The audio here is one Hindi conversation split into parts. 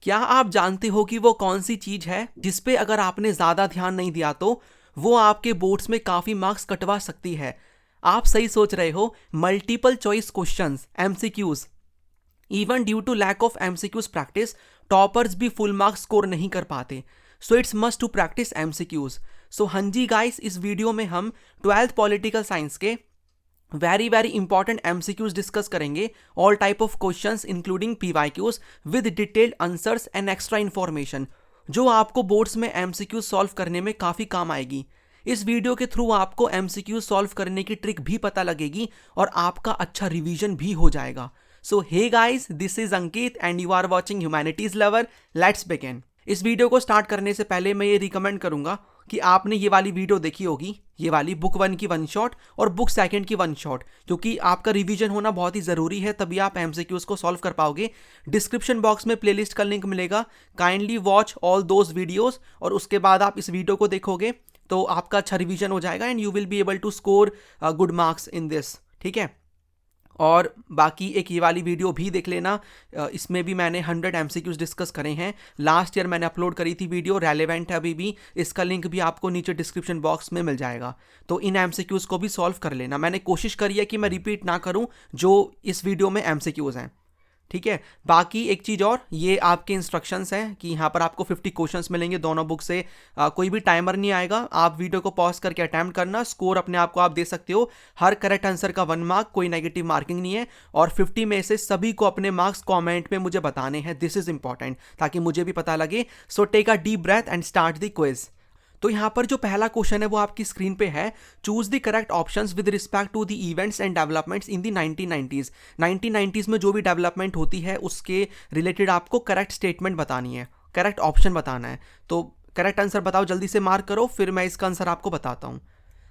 क्या आप जानते हो कि वो कौन सी चीज है जिसपे अगर आपने ज्यादा ध्यान नहीं दिया तो वो आपके बोर्ड्स में काफी मार्क्स कटवा सकती है? आप सही सोच रहे हो, multiple choice questions, MCQs. Even due to lack of MCQs practice, toppers भी फुल मार्क्स स्कोर नहीं कर पाते। So it's must to practice MCQs. So हाँ जी गाइस, इस वीडियो में हम 12th पॉलिटिकल साइंस के वेरी इंपॉर्टेंट एमसीक्यूज डिस्कस करेंगे, all type of questions including PYQs with detailed answers and extra information, जो आपको बोर्ड्स में एमसीक्यूज सॉल्व करने में काफी काम आएगी। इस वीडियो के थ्रू आपको एमसीक्यूज सॉल्व करने की ट्रिक भी पता लगेगी और आपका अच्छा रिवीजन भी हो जाएगा। So hey guys, this is Ankit and you are watching humanities lover. Let's begin. इस वीडियो को स्टार्ट करने से पहले मैं ये रिकमेंड करूंगा कि आपने ये वाली वीडियो देखी होगी, ये वाली बुक 1 की 1 शॉट और बुक 2 की 1 शॉट, क्योंकि आपका रिवीजन होना बहुत ही ज़रूरी है, तभी आप एमसीक्यूज को सॉल्व कर पाओगे। डिस्क्रिप्शन बॉक्स में प्लेलिस्ट का लिंक मिलेगा, kindly watch all those videos और उसके बाद आप इस वीडियो को देखोगे तो आपका अच्छा रिवीजन हो जाएगा and you will be able to score good marks in this. ठीक है, और बाकी एक ये वाली वीडियो भी देख लेना, इसमें भी मैंने 100 एमसीक्यूज डिस्कस करे हैं। लास्ट ईयर मैंने अपलोड करी थी वीडियो, रेलेवेंट है अभी भी। इसका लिंक भी आपको नीचे डिस्क्रिप्शन बॉक्स में मिल जाएगा, तो इन एमसीक्यूज को भी सॉल्व कर लेना। मैंने कोशिश करी है कि मैं रिपीट ना करूं जो इस वीडियो में एमसीक्यूज हैं। ठीक है, बाकी एक चीज़ और, ये आपके इंस्ट्रक्शंस हैं कि यहाँ पर आपको 50 क्वेश्चंस मिलेंगे दोनों बुक से। कोई भी टाइमर नहीं आएगा, आप वीडियो को पॉज करके अटैम्प्ट करना, स्कोर अपने आप को आप दे सकते हो। हर करेक्ट आंसर का 1 मार्क, कोई नेगेटिव मार्किंग नहीं है, और 50 में से सभी को अपने मार्क्स कॉमेंट में मुझे बताने हैं। दिस इज इंपॉर्टेंट, ताकि मुझे भी पता लगे। So take a deep breath and start the quiz. तो यहाँ पर जो पहला क्वेश्चन है वो आपकी स्क्रीन पे है। Choose the correct options with respect to the events and developments in the 1990s। 1990s में जो भी डेवलपमेंट होती है उसके रिलेटेड आपको करेक्ट स्टेटमेंट बतानी है, करेक्ट ऑप्शन बताना है। तो करेक्ट आंसर बताओ, जल्दी से मार्क करो, फिर मैं इसका आंसर आपको बताता हूँ।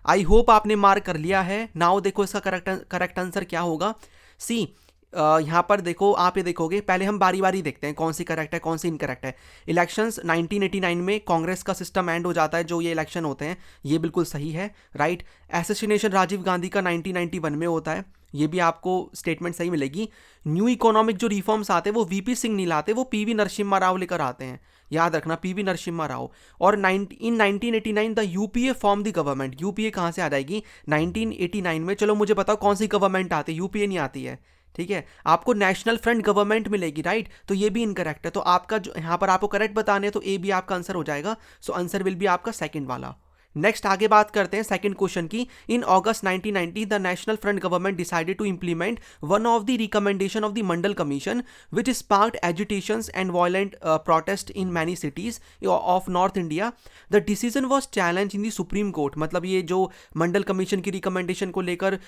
आई होप आपने मार्क कर लिया है। नाउ देखो इसका करेक्ट आंसर क्या होगा। सी, यहाँ पर देखो, आप ये देखोगे, पहले हम बारी बारी देखते हैं कौन सी करेक्ट है कौन सी इनकरेक्ट है। इलेक्शंस 1989 में कांग्रेस का सिस्टम एंड हो जाता है, जो ये इलेक्शन होते हैं, ये बिल्कुल सही है, राइट। एसेसिनेशन राजीव गांधी का 1991 में होता है, ये भी आपको स्टेटमेंट सही मिलेगी। न्यू इकोनॉमिक जो रिफॉर्म्स आते हैं वो वीपी सिंह नहीं लाते, वो पीवी नरसिम्हा राव लेकर आते हैं, याद रखना, पीवी नरसिम्हा राव। और इन 1989 the UPA form the government. UPA कहाँ से आ जाएगी 1989 में? चलो मुझे बताओ कौन सी गवर्नमेंट आती है, यूपीए नहीं आती है। ठीक है, आपको नेशनल फ्रंट गवर्नमेंट मिलेगी, राइट। तो ये भी इनकरेक्ट है, तो आपका जो यहाँ पर आपको करेक्ट बताने हैं तो ए भी आपका आंसर हो जाएगा। सो आंसर विल बी आपका सेकंड वाला। नेक्स्ट आगे बात करते हैं सेकंड क्वेश्चन की। In August 1990 the National Front government decided to implement one of the recommendation of the Mandal commission which sparked agitations and violent protest in many cities of north India. The decision was challenge in the Supreme Court. मतलब ये जो मंडल कमीशन की रिकमेंडेशन को लेकर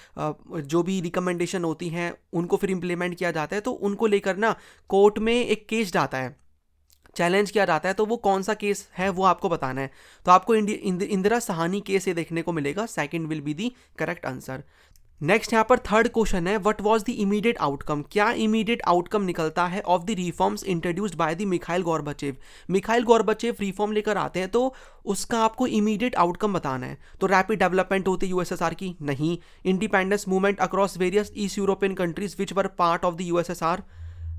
जो भी रिकमेंडेशन होती हैं उनको फिर इंप्लीमेंट किया जाता है, तो उनको लेकर ना कोर्ट में एक केस जाता है, चैलेंज किया जाता है। तो वो कौन सा केस है वो आपको बताना है। तो आपको इंदिरा साहनी केस ये देखने को मिलेगा, second will be the correct answer. Next यहाँ पर थर्ड क्वेश्चन है, what was the immediate outcome. क्या इमीडिएट आउटकम निकलता है of the reforms introduced by the Mikhail Gorbachev. Mikhail Gorbachev reform लेकर आते हैं, तो उसका आपको इमीडिएट आउटकम बताना है। तो रैपिड डेवलपमेंट होती है यूएसएसआर की? नहीं। Independence movement across various east European countries which were part of the USSR?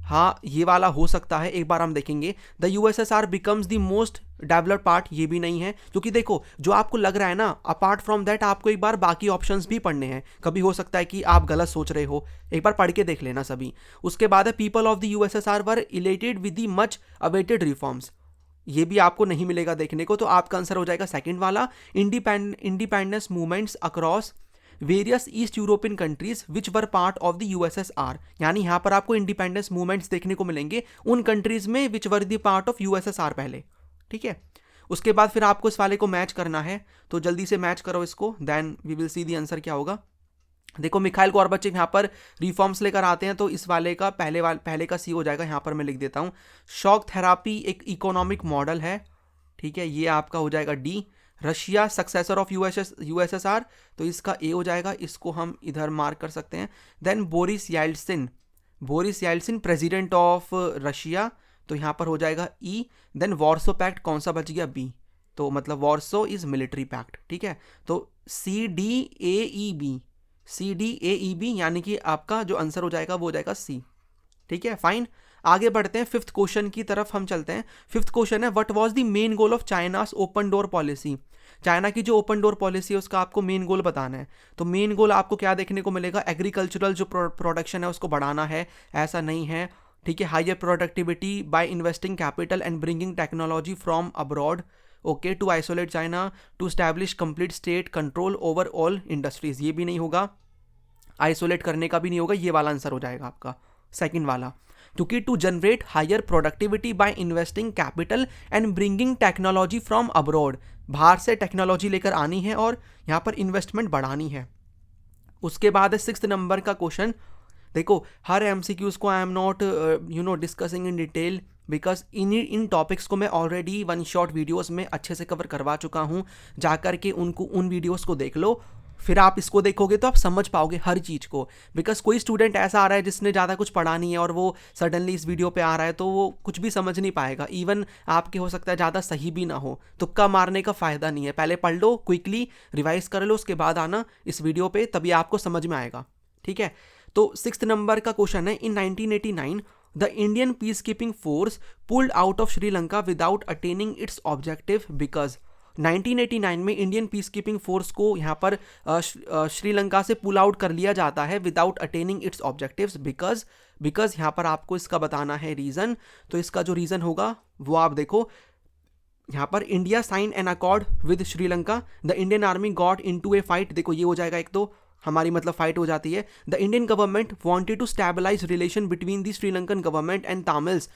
हाँ, ये वाला हो सकता है, एक बार हम देखेंगे। The USSR becomes the most developed part, ये भी नहीं है, क्योंकि देखो जो आपको लग रहा है ना, अपार्ट फ्रॉम दैट आपको एक बार बाकी ऑप्शंस भी पढ़ने हैं। कभी हो सकता है कि आप गलत सोच रहे हो, एक बार पढ़ के देख लेना सभी। उसके बाद है people of the USSR were elated with the much awaited reforms, ये भी आपको नहीं मिलेगा देखने को, तो आपका आंसर हो जाएगा सेकंड वाला। Independence movements across various east European countries which were part of the USSR, यानी यहां पर आपको इंडिपेंडेंस मूवमेंट्स देखने को मिलेंगे उन कंट्रीज में which were the part of USSR पहले। ठीक है, उसके बाद फिर आपको इस वाले को मैच करना है, तो जल्दी से मैच करो इसको, then we will see the answer क्या होगा। देखो मिखाइल गोर्बाचेव यहाँ पर रिफॉर्म्स लेकर आते हैं, तो इस वाले का पहले का सी हो जाएगा। यहाँ पर मैं लिख देता हूँ, शॉक थेरापी एक इकोनॉमिक मॉडल है। ठीक है, ये आपका हो जाएगा D. Russia successor of USSR, तो इसका ए हो जाएगा, इसको हम इधर मार्क कर सकते हैं। Then Boris Yeltsin president of Russia, तो यहाँ पर हो जाएगा ई। देन वॉर्सो पैक्ट कौन सा बच गया? बी, तो मतलब वॉर्सो इज मिलिट्री पैक्ट। ठीक है, तो CDAEB, यानी कि आपका जो आंसर हो जाएगा वो हो जाएगा सी। ठीक है, फाइन। आगे बढ़ते हैं, फिफ्थ क्वेश्चन की तरफ हम चलते हैं। फिफ्थ क्वेश्चन है, what was the main goal of China's open door policy. China की जो ओपन डोर पॉलिसी है उसका आपको मेन गोल बताना है। तो मेन गोल आपको क्या देखने को मिलेगा, एग्रीकल्चरल जो प्रोडक्शन है उसको बढ़ाना है, ऐसा नहीं है, ठीक है। Higher productivity by investing capital and bringing technology from abroad, okay, to isolate China, to establish complete state control over all industries, ये भी नहीं होगा, आइसोलेट करने का भी नहीं होगा, ये वाला आंसर हो जाएगा आपका सेकंड वाला। क्योंकि to generate higher productivity by investing capital and bringing technology from abroad, बाहर से टेक्नोलॉजी लेकर आनी है और यहाँ पर इन्वेस्टमेंट बढ़ानी है। उसके बाद है सिक्स्थ नंबर का क्वेश्चन। देखो हर एमसीक्यूज को I am not discussing in detail, because in topics को मैं ऑलरेडी वन शॉट वीडियोस में अच्छे से कवर करवा चुका हूँ। जाकर के उन वीडियोस को देख लो, फिर आप इसको देखोगे तो आप समझ पाओगे हर चीज़ को। बिकॉज कोई स्टूडेंट ऐसा आ रहा है जिसने ज़्यादा कुछ पढ़ा नहीं है और वो सडनली इस वीडियो पे आ रहा है तो वो कुछ भी समझ नहीं पाएगा, इवन आपके हो सकता है ज़्यादा सही भी ना हो। तुक्का मारने का फ़ायदा नहीं है, पहले पढ़ लो, क्विकली रिवाइज कर लो, उसके बाद आना इस वीडियो पे, तभी आपको समझ में आएगा, ठीक है। तो सिक्स्थ नंबर का क्वेश्चन है, इन 1989 the Indian peace keeping force pulled out of Sri Lanka without attaining it's objective because. 1989 में इंडियन पीस कीपिंग फोर्स को यहाँ पर श्रीलंका से पुल आउट कर लिया जाता है without attaining it's objectives because यहाँ पर आपको इसका बताना है रीज़न। तो इसका जो रीज़न होगा वो आप देखो, यहाँ पर India sign an accord with Sri Lanka, the Indian army got into a fight, देखो ये हो जाएगा एक, तो हमारी मतलब फाइट हो जाती है। The Indian government wanted to stabilise relation between the Sri Lankan government and Tamils,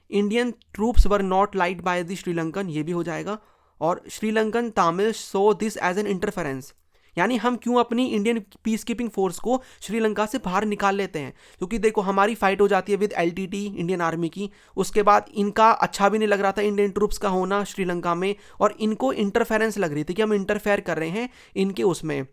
Indian troops were not liked by the Sri Lankan, ये भी हो जाएगा। और Sri Lankan Tamils so this as an interference, यानी हम क्यों अपनी इंडियन पीस कीपिंग फोर्स को श्रीलंका से बाहर निकाल लेते हैं, क्योंकि देखो हमारी फाइट हो जाती है विद एलटीटी इंडियन आर्मी की, उसके बाद इनका अच्छा भी नहीं लग रहा था इंडियन ट्रूप्स का होना श्रीलंका में, और इनको इंटरफेरेंस लग रही थी कि हम इंटरफेयर कर रहे हैं इनके उसमें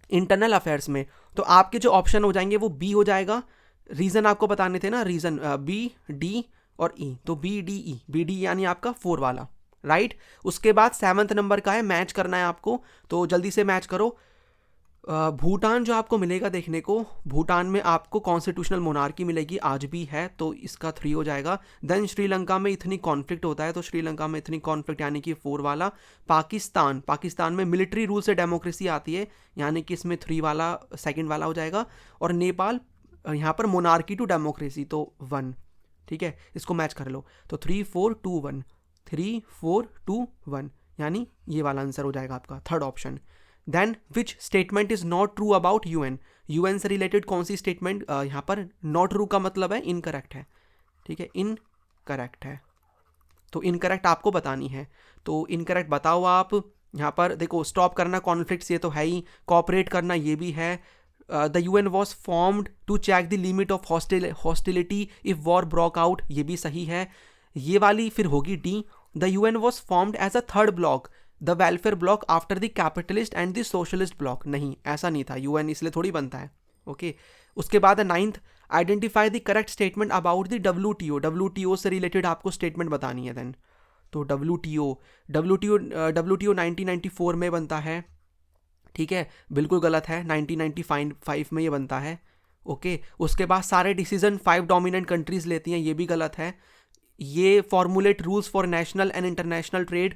इंटरनल अफेयर्स में। तो आपके जो ऑप्शन हो जाएंगे वो बी हो जाएगा। रीज़न आपको बताने थे ना, रीज़न बी, डी और ई, तो B D E, B D यानी आपका 4 वाला, राइट। उसके बाद 7th नंबर का है, मैच करना है आपको, तो जल्दी से मैच करो। भूटान जो आपको मिलेगा देखने को, भूटान में आपको कॉन्स्टिट्यूशनल मोनार्की मिलेगी, आज भी है, तो इसका 3 हो जाएगा। देन श्रीलंका में इतनी कॉन्फ्लिक्ट होता है, तो श्रीलंका में इतनी कॉन्फ्लिक्ट यानी कि 4 वाला। पाकिस्तान में मिलिट्री रूल से डेमोक्रेसी आती है, यानी कि इसमें 3 वाला सेकंड वाला हो जाएगा। और नेपाल यहाँ पर मोनार्की टू डेमोक्रेसी, तो 1, ठीक है, इसको मैच कर लो। तो 3 4 2 1, 3 4 2 1, यानी ये वाला आंसर हो जाएगा आपका third option. Then which statement is not true about UN, UN से रिलेटेड कौन सी स्टेटमेंट यहाँ पर नॉट ट्रू का मतलब है इनकरेक्ट है, ठीक है, इनकरेक्ट है, तो इनकरेक्ट आपको बतानी है। तो इनकरेक्ट बताओ आप। यहाँ पर देखो स्टॉप करना कॉन्फ्लिक्ट्स, ये तो है ही, कॉपरेट करना ये भी है, the UN was formed to check the limit of hostility if war broke out, ये भी सही है। ये वाली फिर होगी D, the UN was formed as a third bloc, the welfare bloc after the capitalist and the socialist bloc, नहीं ऐसा नहीं था, यूएन इसलिए थोड़ी बनता है, ओके। उसके बाद 9th, identify the correct statement about the WTO, WTO से रिलेटेड आपको स्टेटमेंट बतानी है। देन तो डब्ल्यूटीओ 1994 में बनता है, ठीक है, बिल्कुल गलत है, 1995 में ये बनता है, ओके। उसके बाद सारे डिसीजन 5 डोमिनेंट कंट्रीज लेती हैं, ये भी गलत है। ये formulate rules for national and international trade,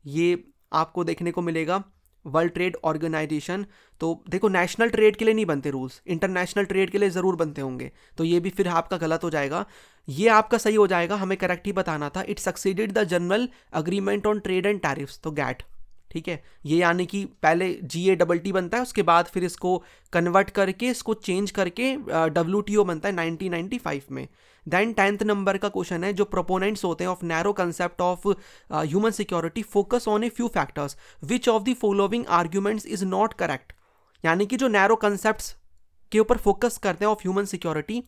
ये आपको देखने को मिलेगा वर्ल्ड ट्रेड ऑर्गेनाइजेशन। तो देखो नेशनल ट्रेड के लिए नहीं बनते रूल्स, इंटरनेशनल ट्रेड के लिए ज़रूर बनते होंगे, तो ये भी फिर आपका गलत हो जाएगा। ये आपका सही हो जाएगा, हमें करेक्ट ही बताना था। It succeeded the general agreement on trade and tariffs, तो गैट, ठीक है, ये यानी कि पहले GATT बनता है, उसके बाद फिर इसको कन्वर्ट करके इसको चेंज करके WTO बनता है 1995 में। देन 10th नंबर का क्वेश्चन है, जो प्रोपोनेंट्स होते हैं of narrow concept of human security focus on a few factors, which of the following arguments is not correct, यानी कि जो नैरो कंसेप्ट्स के ऊपर फोकस करते हैं ऑफ ह्यूमन सिक्योरिटी,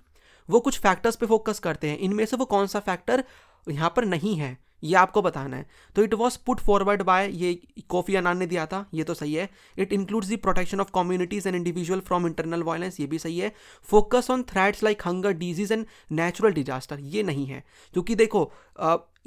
वो कुछ फैक्टर्स पे फोकस करते हैं, इनमें से वो कौन सा फैक्टर यहाँ पर नहीं है, ये आपको बताना है। तो it was put forward bye, ये कोफी अन्नान ने दिया था, ये तो सही है। It includes the protection of communities and individual from internal violence, ये भी सही है। Focus on threats like hunger, disease and natural disaster, ये नहीं है, क्योंकि देखो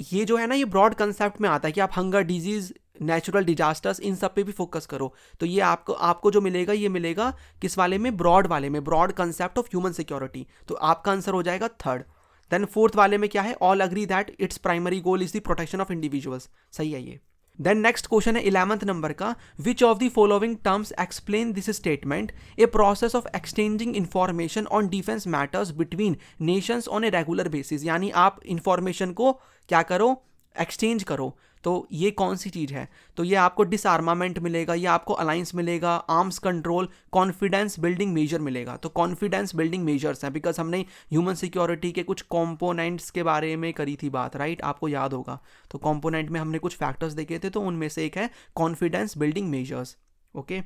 ये जो है ना, ये ब्रॉड कंसेप्ट में आता है कि आप हंगर, डिजीज, नेचुरल डिजास्टर्स, इन सब पे भी फोकस करो। तो ये आपको जो मिलेगा, ये मिलेगा किस वाले में, ब्रॉड वाले में, broad concept of human security. तो आपका आंसर हो जाएगा थर्ड। देन फोर्थ वाले में क्या है, all agree that its primary goal is the protection of individuals, सही है ये। देन नेक्स्ट क्वेश्चन है 11th नंबर का, विच of the following terms explain this statement, a process of exchanging information on defence matters between Nations on a regular basis, यानी आप इंफॉर्मेशन को क्या करो, एक्सचेंज करो। तो ये कौन सी चीज़ है, तो ये आपको डिसआर्मामेंट मिलेगा, ये आपको अलायंस मिलेगा, arms control, confidence building measure मिलेगा। तो कॉन्फिडेंस बिल्डिंग मेजर्स हैं, बिकॉज हमने ह्यूमन सिक्योरिटी के कुछ कंपोनेंट्स के बारे में करी थी बात, राइट, आपको याद होगा। तो कंपोनेंट में हमने कुछ फैक्टर्स देखे थे, तो उनमें से एक है confidence building measures. Okay,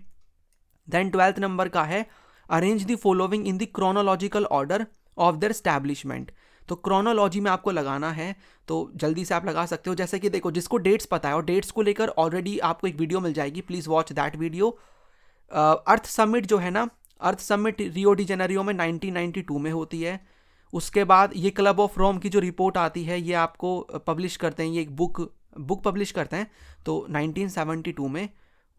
then 12th number का है, arrange the following in the chronological order of their establishment. तो क्रोनोलॉजी में आपको लगाना है, तो जल्दी से आप लगा सकते हो। जैसे कि देखो, जिसको डेट्स पता है और डेट्स को लेकर ऑलरेडी आपको एक वीडियो मिल जाएगी, please watch that video. Earth summit जो है ना, अर्थ समिट रियो डी जेनेरियो में 1992 में होती है। उसके बाद ये क्लब ऑफ रोम की जो रिपोर्ट आती है, ये आपको पब्लिश करते हैं, ये एक बुक पब्लिश करते हैं, तो 1972 में।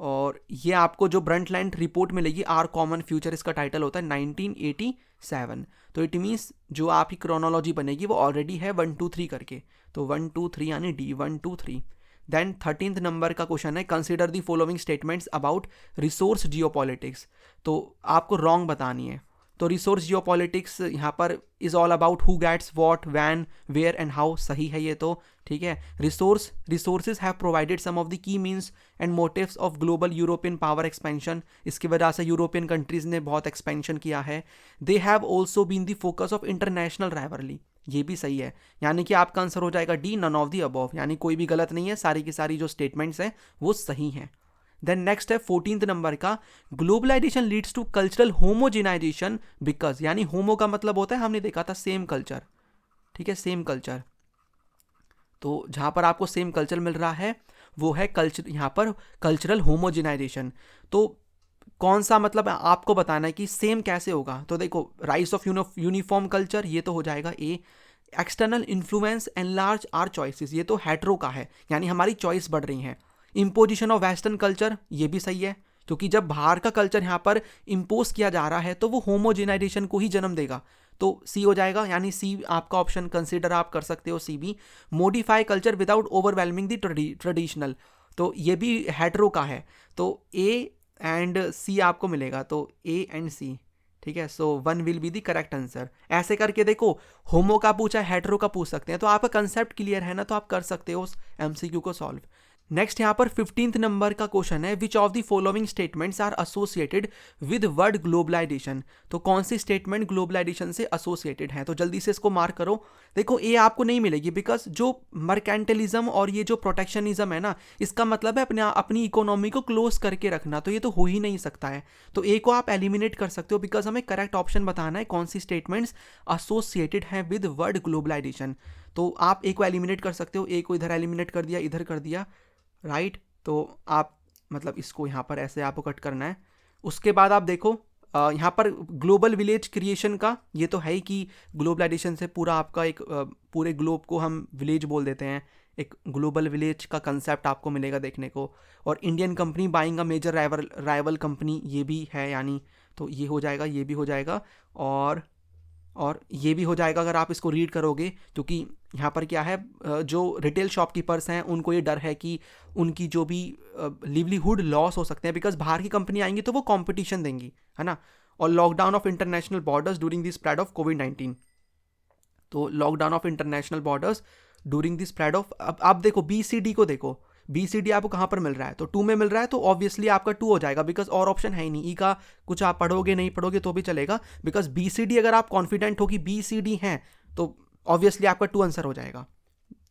और ये आपको जो ब्रंटलैंड रिपोर्ट मिलेगी, आर कॉमन फ्यूचर इसका टाइटल होता है, 1987। तो इट मीन्स जो आपकी क्रोनोलॉजी बनेगी वो ऑलरेडी है 1 2 3 करके, तो 1 2 3 यानी डी 1 2 3। देन 13th नंबर का क्वेश्चन है, consider the following statements about resource geopolitics. तो आपको रॉन्ग बतानी है। तो रिसोर्स जियोपॉलिटिक्स यहाँ पर is all about who gets what, when, where and how, सही है ये तो, ठीक है। Resources have provided some of the key means and motives of global European power expansion, इसकी वजह से यूरोपियन कंट्रीज ने बहुत एक्सपेंशन किया है। They have also been the focus of international rivalry, ये भी सही है, यानी कि आपका आंसर हो जाएगा D, none of the above, यानी कोई भी गलत नहीं है, सारी की सारी जो स्टेटमेंट्स हैं वो सही हैं। देन नेक्स्ट है 14th नंबर का, globalization leads to cultural homogenization because, यानी होमो का मतलब होता है, हमने देखा था सेम कल्चर, ठीक है, सेम कल्चर। तो जहां पर आपको सेम कल्चर मिल रहा है वो है कल्चर, यहाँ पर कल्चरल होमोजेनाइजेशन। तो कौन सा मतलब आपको बताना है कि सेम कैसे होगा। तो देखो, राइज ऑफ यूनिफॉर्म कल्चर, ये तो हो जाएगा A. External influence enlarge our choices, ये तो हेट्रो का है, यानी हमारी चॉइस बढ़ रही है। इम्पोजिशन ऑफ वेस्टर्न कल्चर, ये भी सही है, क्योंकि जब बाहर का कल्चर यहाँ पर इम्पोज किया जा रहा है तो वो होमोजेनाइजेशन को ही जन्म देगा, तो सी हो जाएगा, यानी सी आपका ऑप्शन कंसीडर आप कर सकते हो, सी भी। Modify culture without overwhelming the traditional, तो ये भी हेट्रो का है, तो ए एंड सी आपको मिलेगा, तो ए एंड सी, ठीक है। सो 1 will be the correct answer. ऐसे करके देखो, होमो का पूछा, हेट्रो का पूछ सकते हैं, तो आपका कंसेप्ट क्लियर है ना, तो आप कर सकते हो उस एमसीक्यू को सॉल्व। नेक्स्ट यहाँ पर 15th नंबर का क्वेश्चन है, which of the following statements are associated with word globalization. तो कौन सी स्टेटमेंट ग्लोबलाइजेशन से एसोसिएटेड है, तो जल्दी से इसको मार्क करो। देखो, ए आपको नहीं मिलेगी, बिकॉज जो मर्केंटलिज्म और ये जो प्रोटेक्शनिज्म है ना, इसका मतलब है अपनी इकोनॉमी को क्लोज करके रखना, तो ये तो हो ही नहीं सकता है। तो ए को आप एलिमिनेट कर सकते हो, बिकॉज हमें करेक्ट ऑप्शन बताना है कौन सी स्टेटमेंट्स एसोसिएटेड है विद वर्ड ग्लोबलाइजेशन। तो आप ए को एलिमिनेट कर सकते हो, ए को इधर एलिमिनेट कर दिया, इधर कर दिया, राइट। तो आप मतलब इसको यहाँ पर ऐसे आपको कट करना है। उसके बाद आप देखो, यहाँ पर ग्लोबल विलेज क्रिएशन का ये तो है ही कि ग्लोबलाइजेशन से पूरा आपका एक पूरे ग्लोब को हम विलेज बोल देते हैं, एक ग्लोबल विलेज का कंसेप्ट आपको मिलेगा देखने को। और Indian company buying a major rival company, ये भी है, यानी तो ये हो जाएगा, ये भी हो जाएगा, और ये भी हो जाएगा अगर आप इसको रीड करोगे, क्योंकि यहाँ पर क्या है, जो रिटेल शॉपकीपर्स हैं उनको ये डर है कि उनकी जो भी लिवलीहुड लॉस हो सकते हैं, बिकॉज बाहर की कंपनी आएंगी तो वो कंपटीशन देंगी, है ना। और lockdown of international borders during the spread of कोविड-19, तो lockdown of international borders during the spread of, अब आप देखो BCD को देखो, BCD आपको कहाँ पर मिल रहा है, तो 2 में मिल रहा है, तो ऑब्वियसली आपका 2 हो जाएगा, बिकॉज और ऑप्शन है ही नहीं। ई का कुछ आप पढ़ोगे नहीं पढ़ोगे तो भी चलेगा, बिकॉज BCD अगर आप कॉन्फिडेंट हो कि BCD है तो ऑब्वियसली आपका 2 आंसर हो जाएगा,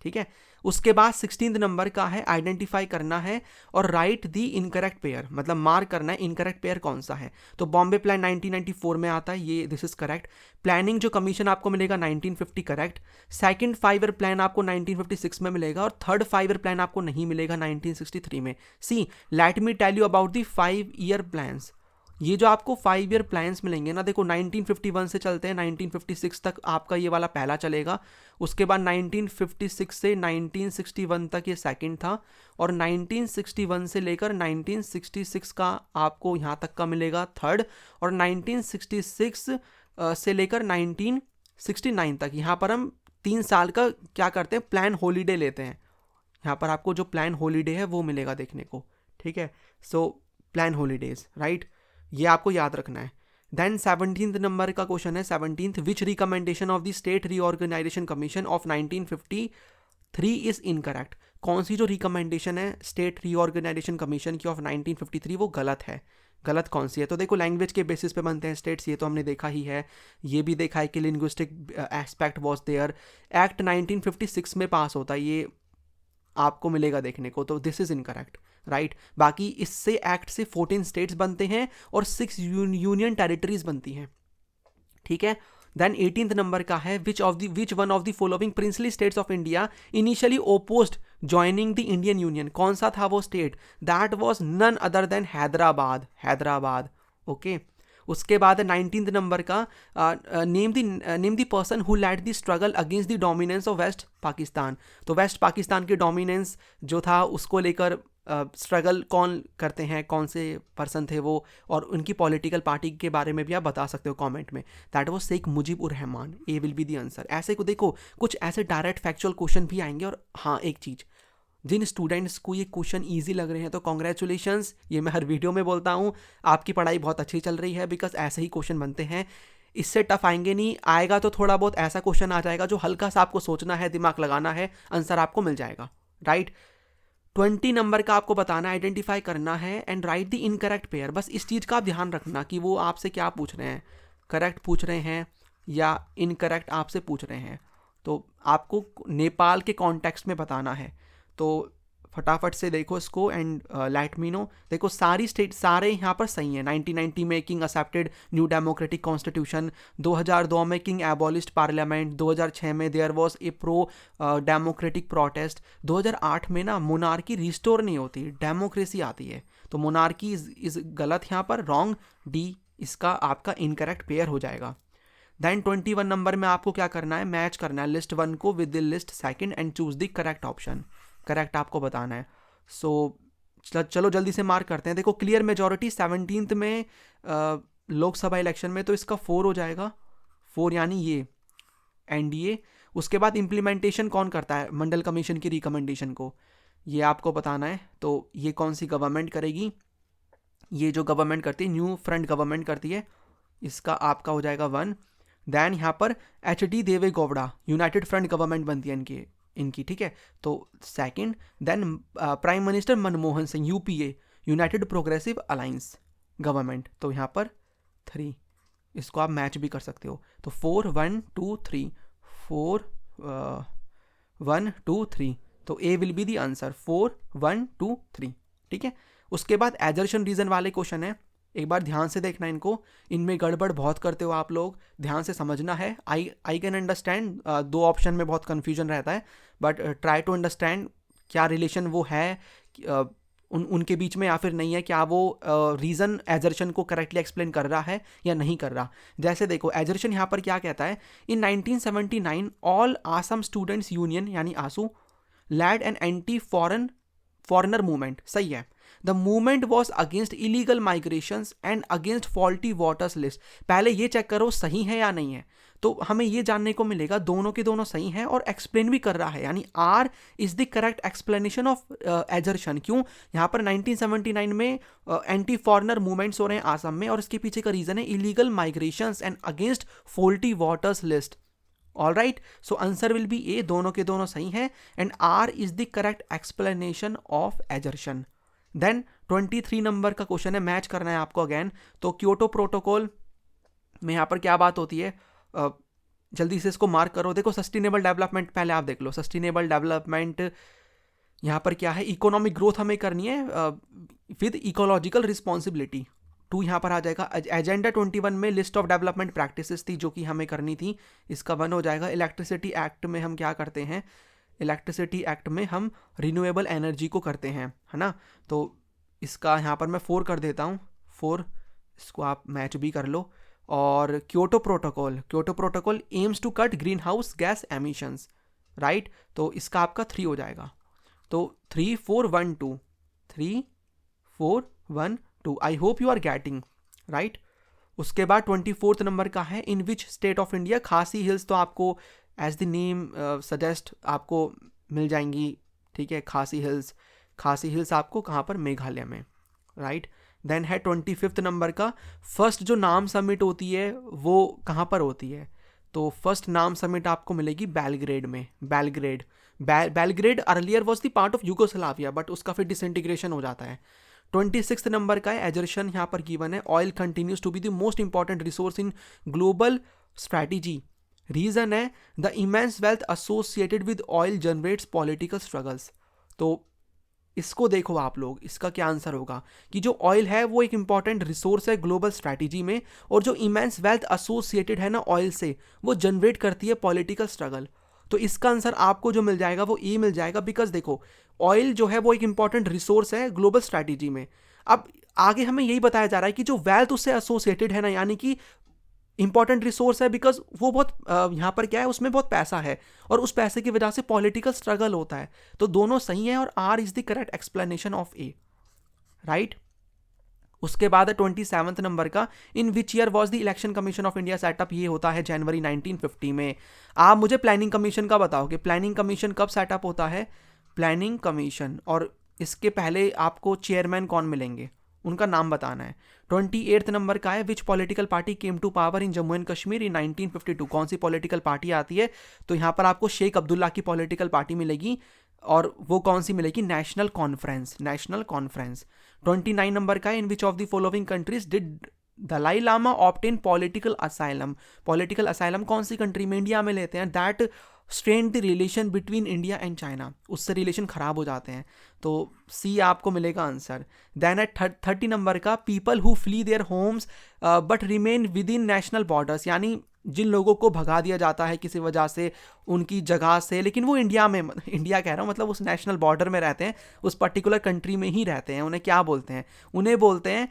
ठीक है। उसके बाद 16th नंबर का है, आइडेंटिफाई करना है और राइट दी इनकरेक्ट पेयर, मतलब मार्क करना है इनकरेक्ट पेयर कौन सा है। तो बॉम्बे प्लान 1994 में आता है, ये दिस इज करेक्ट। प्लानिंग जो कमीशन आपको मिलेगा 1950, करेक्ट। सेकंड 5 ईयर प्लान आपको 1956 में मिलेगा, और थर्ड 5 ईयर प्लान आपको नहीं मिलेगा 1963 में। See, let me tell you about the 5 year plans. ये जो आपको 5 ईयर प्लान्स मिलेंगे ना, देखो 1951 से चलते हैं 1956 तक आपका ये वाला पहला चलेगा, उसके बाद 1956 से 1961 तक ये सेकंड था, और 1961 से लेकर 1966 का आपको यहाँ तक का मिलेगा थर्ड, और 1966 से लेकर 1969 तक यहाँ पर हम 3 साल का क्या करते हैं, प्लान हॉलीडे लेते हैं। यहाँ पर आपको जो प्लान हॉलीडे है वो मिलेगा देखने को, ठीक है। सो प्लान हॉलीडेज, राइट, ये आपको याद रखना है। देन 17th नंबर का क्वेश्चन है, 17th, which recommendation of the state reorganization commission of 1953 is incorrect. कौन सी जो रिकमेंडेशन है स्टेट रीऑर्गेनाइजेशन कमीशन की ऑफ 1953 वो गलत है। गलत कौन सी है? तो देखो लैंग्वेज के बेसिस पे बनते हैं स्टेट्स, ये तो हमने देखा ही है। ये भी देखा है कि linguistic aspect was there. Act 1956 में पास होता है, ये आपको मिलेगा देखने को, तो दिस इज इनकरेक्ट, राइट। बाकी इससे एक्ट से 14 स्टेट्स बनते हैं और 6 यूनियन टेरिटरीज बनती हैं, ठीक है। देन 18th नंबर का है, which one of the following princely states of India initially opposed joining the Indian union. कौन सा था वो स्टेट? That was none other than Hyderabad, Hyderabad, okay. उसके बाद 19th नंबर का, name the person who led the struggle against the dominance of West Pakistan. तो वेस्ट पाकिस्तान के डोमिनेंस जो था उसको लेकर स्ट्रगल कौन करते हैं, कौन से पर्सन थे वो, और उनकी पॉलिटिकल पार्टी के बारे में भी आप बता सकते हो कमेंट में। That was Sheikh Mujibur Rahman, A will be the answer. ऐसे को देखो, कुछ ऐसे डायरेक्ट फैक्चुअल क्वेश्चन भी आएंगे। और हाँ, एक चीज़, जिन स्टूडेंट्स को ये क्वेश्चन इजी लग रहे हैं तो कॉन्ग्रेचुलेशंस, ये मैं हर वीडियो में बोलता हूँ, आपकी पढ़ाई बहुत अच्छी चल रही है, बिकॉज ऐसे ही क्वेश्चन बनते हैं। इससे टफ आएंगे नहीं, आएगा तो थोड़ा बहुत ऐसा क्वेश्चन आ जाएगा जो हल्का सा आपको सोचना है, दिमाग लगाना है, आंसर आपको मिल जाएगा, राइट। 20 नंबर का आपको बताना, आइडेंटिफाई करना है and right the incorrect pair. बस इस चीज़ का आप ध्यान रखना कि वो आपसे क्या पूछ रहे हैं, करेक्ट पूछ रहे हैं या इनकरेक्ट आपसे पूछ रहे हैं। तो आपको नेपाल के कॉन्टेक्स्ट में बताना है, तो फटाफट से देखो इसको एंड लेट मी नो। देखो सारी स्टेट, सारे यहाँ पर सही हैं। 1990 में king accepted new democratic constitution, 2002 में किंग एबॉलिश्ड पार्लियामेंट, 2006 में there was a pro democratic protest, 2008 में ना मोनार्की रिस्टोर नहीं होती, डेमोक्रेसी आती है। तो मोनार्की इज गलत यहाँ पर, रॉन्ग, डी इसका आपका इनकरेक्ट पेयर हो जाएगा। देन 21 नंबर में आपको क्या करना है, मैच करना है लिस्ट 1 को with the list 2 and choose the correct option. Correct आपको बताना है। सो चलो जल्दी से मार्क करते हैं। देखो क्लियर मेजॉरिटी 17th में लोकसभा इलेक्शन में, तो इसका 4 हो जाएगा, 4 यानी ये एनडीए। उसके बाद इम्प्लीमेंटेशन कौन करता है मंडल कमीशन की रिकमेंडेशन को, ये आपको बताना है। तो ये कौन सी गवर्नमेंट करेगी, ये जो गवर्नमेंट करती है न्यू फ्रंट गवर्नमेंट करती है, इसका आपका हो जाएगा 1। देन यहाँ पर HD देवे गौड़ा, यूनाइटेड फ्रंट गवर्नमेंट बनती है इनकी, ठीक है, तो 2nd। Then prime minister Manmohan Singh, UPA, United Progressive Alliance government, तो यहाँ पर 3। इसको आप मैच भी कर सकते हो। तो 4 1 2 3, 4 1 2 3, तो A will be the answer, 4 1 2 3, ठीक है। उसके बाद एजर्शन रीजन वाले क्वेश्चन है, एक बार ध्यान से देखना इनको, इनमें गड़बड़ बहुत करते हो आप लोग, ध्यान से समझना है। आई कैन अंडरस्टैंड 2 ऑप्शन में बहुत कन्फ्यूजन रहता है, बट ट्राई टू अंडरस्टैंड क्या रिलेशन वो है उनके बीच में या फिर नहीं है, क्या वो रीज़न एजर्शन को करेक्टली एक्सप्लेन कर रहा है या नहीं कर रहा। जैसे देखो एजर्शन यहाँ पर क्या कहता है, in 1979 all Assam students union यानी AASU led an anti foreigner movement, सही है। The movement was against illegal migrations and against faulty voters list. पहले ये चेक करो सही है या नहीं है, तो हमें ये जानने को मिलेगा दोनों के दोनों सही हैं और एक्सप्लेन भी कर रहा है, यानी R is the correct explanation of assertion. क्यों? यहाँ पर 1979 में एंटी फॉरेनर मूवमेंट्स हो रहे हैं आसम में, और इसके पीछे का रीजन है illegal migrations and against faulty voters list. All right, so answer will be A, दोनों के दोनों सही हैं and R is the correct explanation of assertion. Then 23 number का क्वेश्चन है, मैच करना है आपको अगेन। तो क्योटो प्रोटोकॉल में यहाँ पर क्या बात होती है, जल्दी से इसको मार्क करो। देखो सस्टेनेबल डेवलपमेंट पहले आप देख लो, सस्टेनेबल डेवलपमेंट यहाँ पर क्या है, इकोनॉमिक ग्रोथ हमें करनी है विद इकोलॉजिकल रिस्पॉन्सिबिलिटी। 2 यहाँ पर आ जाएगा। एजेंडा 21 में लिस्ट ऑफ डेवलपमेंट प्रैक्टिसेस थी जो कि हमें करनी थी, इसका 1 हो जाएगा। इलेक्ट्रिसिटी एक्ट में हम क्या करते हैं, इलेक्ट्रिसिटी एक्ट में हम रिन्यूएबल एनर्जी को करते हैं, है ना। तो इसका यहाँ पर मैं 4 कर देता हूँ, 4, इसको आप मैच भी कर लो। और Kyoto protocol aims to cut green house gas emissions, right, तो इसका आपका 3 हो जाएगा। तो 3 4 1 2, 3 4 1 2, I hope you are getting right. उसके बाद 24th नंबर का है, in which state of India, Khasi hills तो आपको एज द नेम सजेस्ट आपको मिल जाएंगी, ठीक है। खासी हिल्स आपको कहाँ पर, मेघालय में, राइट। देन है 25 नंबर का, फर्स्ट जो नाम समिट होती है वो कहाँ पर होती है? तो फर्स्ट नाम समिट आपको मिलेगी बेलग्रेड में। Belgrade earlier was the part of Yugoslavia, but उसका फिर डिसइंटीग्रेशन हो जाता है। 26 नंबर का है एजर्शन, यहाँ पर गिवन है oil continues to be the most important resource in global strategy. Reason है the immense wealth associated with oil generates political struggles. तो इसको देखो आप लोग, इसका क्या आंसर होगा कि जो ऑयल है वो एक इंपॉर्टेंट रिसोर्स है ग्लोबल स्ट्रैटेजी में, और जो इमेंस वेल्थ एसोसिएटेड है ना ऑयल से, वो जनरेट करती है पॉलिटिकल स्ट्रगल। तो इसका आंसर आपको जो मिल जाएगा वो ए मिल जाएगा, बिकॉज देखो ऑयल जो है वो एक इंपॉर्टेंट रिसोर्स है ग्लोबल स्ट्रैटेजी में। अब आगे हमें यही बताया जा रहा है कि जो वेल्थ उससे एसोसिएटेड है ना, यानी कि इंपॉर्टेंट रिसोर्स है बिकॉज वो बहुत यहाँ पर क्या है, उसमें बहुत पैसा है और उस पैसे की वजह से पॉलिटिकल स्ट्रगल होता है। तो दोनों सही है और R is the correct explanation of A, right. उसके बाद है 27 नंबर का, in which year was the election commission of India set up? ये होता है जनवरी 1950 में। आप मुझे प्लानिंग कमीशन का बताओगे, प्लानिंग कमीशन कब सेटअप होता है? प्लानिंग कमीशन, और इसके पहले आपको चेयरमैन कौन मिलेंगे, उनका नाम बताना है। 28 नंबर का है, which political party came to power in Jammu and Kashmir in 1952? कौन सी पॉलिटिकल पार्टी आती है? तो यहाँ पर आपको शेख अब्दुल्ला की पॉलिटिकल पार्टी मिलेगी, और वो कौन सी मिलेगी? National conference. 29 नंबर का है, in which of the following countries did Dalai Lama obtain political asylum? Political asylum कौन सी कंट्री में? इंडिया में लेते हैं। That strain the relation between India and China, उससे रिलेशन खराब हो जाते हैं। तो सी आपको मिलेगा आंसर। देन एट 30 नंबर का, people who flee their homes but remain within national borders, यानी जिन लोगों को भगा दिया जाता है किसी वजह से उनकी जगह से, लेकिन वो इंडिया में, इंडिया कह रहा हूँ मतलब उस नेशनल बॉर्डर में रहते हैं, उस पर्टिकुलर कंट्री में ही रहते हैं, उन्हें क्या बोलते हैं? उन्हें बोलते हैं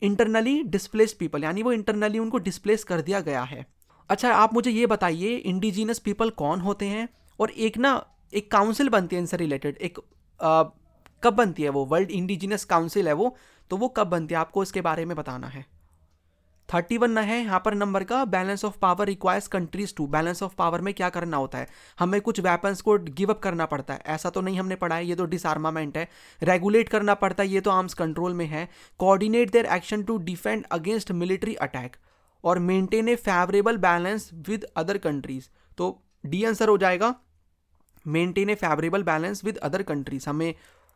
इंटरनली डिस्प्लेस्ड पीपल, यानी वो इंटरनली उनको डिस्प्लेस कर दिया गया है। अच्छा, आप मुझे ये बताइए इंडिजिनस पीपल कौन होते हैं? और एक काउंसिल बनती है इनसे रिलेटेड, कब बनती है वो? वर्ल्ड इंडिजिनस काउंसिल है वो, तो वो कब बनती है आपको इसके बारे में बताना है। 31 है यहाँ पर नंबर का, balance of power requires countries to. Balance of power में क्या करना होता है? हमें कुछ वेपन्स को गिव अप करना पड़ता है, ऐसा तो नहीं हमने पढ़ा है, ये तो डिसआर्मामेंट है। रेगुलेट करना पड़ता है, ये तो आर्म्स कंट्रोल में है। Coordinate their action to defend against military attack, और maintain a favourable balance with other countries. तो डी आंसर हो जाएगा, maintain a favourable balance with other countries. हमें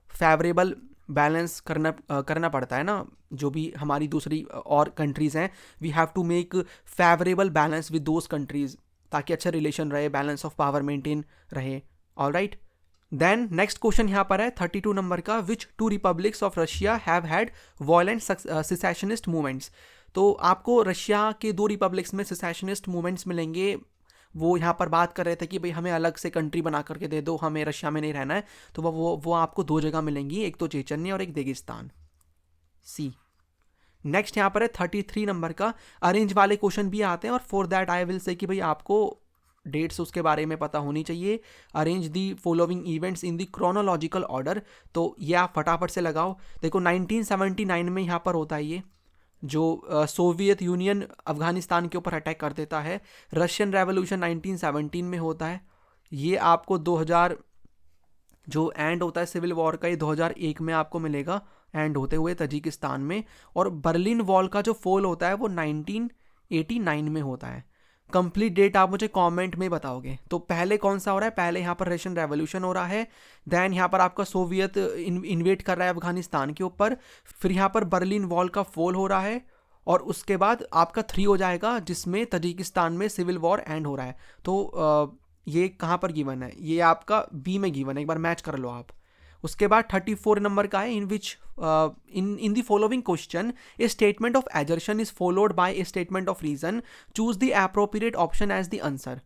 फेवरेबल बैलेंस करना पड़ता है ना, जो भी हमारी दूसरी और कंट्रीज हैं, we have to make favourable balance with those countries, ताकि अच्छा रिलेशन रहे, बैलेंस ऑफ पावर मेंटेन रहे। ऑलराइट, देन नेक्स्ट क्वेश्चन यहाँ पर है 32 नंबर का, which two republics of Russia have had violent secessionist movements? तो आपको रशिया के 2 रिपब्लिक्स में सिसेशनिस्ट मूवमेंट्स मिलेंगे। वो यहाँ पर बात कर रहे थे कि भाई हमें अलग से कंट्री बना करके दे दो, हमें रशिया में नहीं रहना है। तो वो आपको 2 जगह मिलेंगी, एक तो चेचन्य और एक दागिस्तान। सी। नेक्स्ट यहाँ पर है 33 नंबर का, अरेंज वाले क्वेश्चन भी आते हैं, और for that I will say कि भाई आपको डेट्स उसके बारे में पता होनी चाहिए। Arrange the following events in the chronological order, तो ये आप फटाफट से लगाओ। देखो 1979 में यहाँ पर होता है ये, जो सोवियत यूनियन अफगानिस्तान के ऊपर अटैक कर देता है। रशियन रेवोल्यूशन 1917 में होता है। ये आपको 2000 जो एंड होता है सिविल वॉर का, ये 2001 में आपको मिलेगा एंड होते हुए तजिकिस्तान में। और बर्लिन वॉल का जो फॉल होता है वो 1989 में होता है। कंप्लीट डेट आप मुझे कमेंट में बताओगे। तो पहले कौन सा हो रहा है? पहले यहाँ पर रशियन रेवोल्यूशन हो रहा है, देन यहाँ पर आपका सोवियत इन्वेट कर रहा है अफगानिस्तान के ऊपर, फिर यहाँ पर बर्लिन वॉल का फॉल हो रहा है, और उसके बाद आपका 3 हो जाएगा जिसमें तजिकिस्तान में सिविल वॉर एंड हो रहा है। तो ये कहाँ पर गिवन है? ये आपका बी में गिवन है, एक बार मैच कर लो आप। उसके बाद 34 नंबर का है, in which in the following question a statement of assertion is followed by a statement of reason, choose the appropriate option as the answer.